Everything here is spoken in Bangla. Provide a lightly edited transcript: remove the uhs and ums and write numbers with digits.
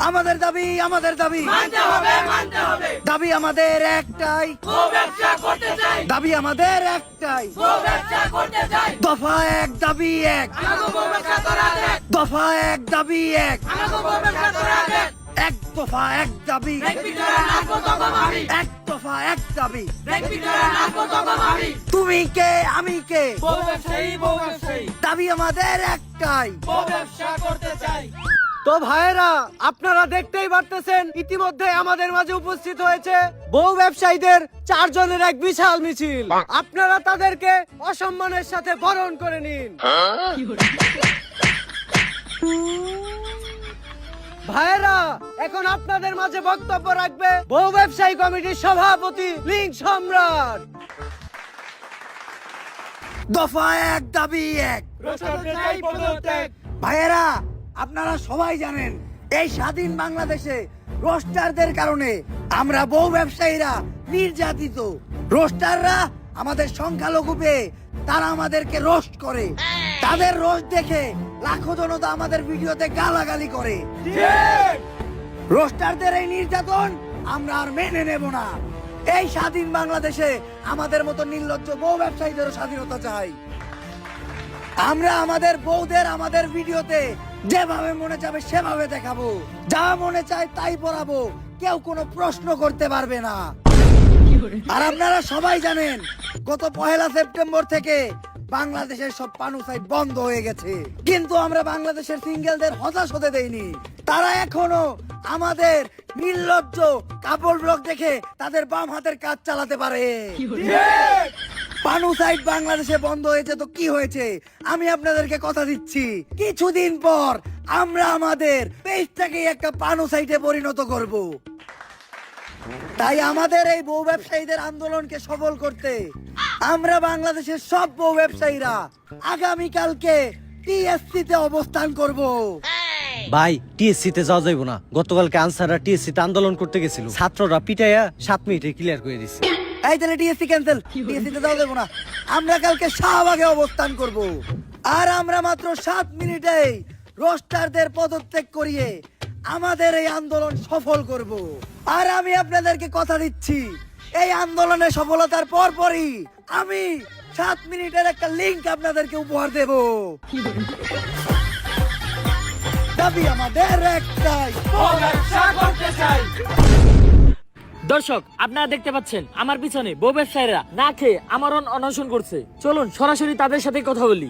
আমাদের দাবি মানতে হবে দাবি আমাদের একটাই, গো ব্যবসা করতে চাই, দাবি আমাদের একটাই, গো ব্যবসা করতে চাই, দফা এক দাবি এক, আমাকে গো ব্যবসা করা দেখ, দফা এক দাবি এক, আমাকে গো ব্যবসা করা দেখ, এক দফা এক দাবি, দেখবি তোরা নাচবো তখন আমি, এক দফা এক দাবি। দেখবি তোরা নাচবো তখন আমি, তুমি কে আমি কে, গো ব্যবসায়ী, গো ব্যবসায়ী, দাবি আমাদের একটাই। গো ব্যবসা করতে চাই। তো ভাইয়েরা, আপনারা দেখতেই পারতেছেন ইতিমধ্যে আমাদের মাঝে উপস্থিত হয়েছে বউ ব্যবসায়ীদের 4 জনের এক বিশাল মিছিল। আপনারা তাদেরকে অসম্মানের সাথে বরণ করে নিন। ভাইয়েরা, এখন আপনাদের মাঝে বক্তব্য রাখবে বউ ব্যবসায়ী কমিটির সভাপতি লিঙ্ক সম্রাট। দফা এক দাবি এক। ভাইয়েরা, আপনারা সবাই জানেন এই স্বাধীন বাংলাদেশে রোস্টারদের কারণে আমরা বউ ব্যবসায়ীরা নির্যাতিত। রোস্টাররা আমাদের সংখ্যালঘু পেয়ে তারা আমাদেরকে রোস্ট করে। তাদের রোস্ট দেখে লাখো জনতা আমাদের ভিডিওতে গালাগালি করে। রোস্টারদের এই নির্যাতন আমরা আর মেনে নেব না। এই স্বাধীন বাংলাদেশে আমাদের মতো নির্লজ্জ বউ ব্যবসায়ীদেরও স্বাধীনতা চাই। আমরা আমাদের বউদের আমাদের ভিডিওতে যেভাবে মনে যাবে সেভাবে দেখাবো, যা মনে চায় তাই পড়াবো, কেউ কোনো প্রশ্ন করতে পারবে না। আর আপনারা সবাই জানেন গত 1 সেপ্টেম্বর থেকে বাংলাদেশের সব পানু সাইট বন্ধ হয়ে গেছে, কিন্তু আমরা বাংলাদেশের সিঙ্গেলদের হতাশ হতে দেইনি। তারা এখনো আমাদের নির্লজ্জ কাপড় ব্লগ দেখে তাদের বাম হাতের কাজ চালাতে পারে। পানু সাইট বাংলাদেশে বন্ধ হয়েছে তো কি হয়েছে, আমি আপনাদেরকে কথা দিচ্ছি কিছুদিন পর আমরা আমাদের পেজটাকে একটা পানু সাইটে পরিণত করব। তাই আমাদের এই বউ ব্যবসায়ীদের আন্দোলনকে সফল করতে আমরা বাংলাদেশের সব বউ ব্যবসায়ীরা আগামীকালকে টিএসসি তে অবস্থান করব। ভাই, টিএসসি তে যাওয়া যাইব না। গতকালকে আনসাররা টিএসসি তে আন্দোলন করতে গেছিল, ছাত্ররা পিটাইয়া 7 মিনিটে ক্লিয়ার করে দিছে। এই তাহলে টিএসসি ক্যান্সেল, টিএসসি তে যাওয়া যাবে না। আমরা কালকে শাহবাগে অবস্থান করব। আর আমরা মাত্র 7 মিনিটেই রোস্টারদের পদত্যাগ করিয়ে আমাদের এই আন্দোলন সফল করব। আর আমি আপনাদেরকে কথা দিচ্ছি এই আন্দোলনের সফলতার পরপরই আমি 7 মিনিটের একটা লিংক আপনাদেরকে উপহার দেব। দাবি আমাদের একটাই, গো ব্যবসা করতে চাই। দর্শক, আপনারা দেখতে পাচ্ছেন আমার পিছনে বউ ব্যবসায়ীরা না খেয়ে আমরণ অনশন করছে। চলুন সরাসরি তাদের সাথে কথা বলি।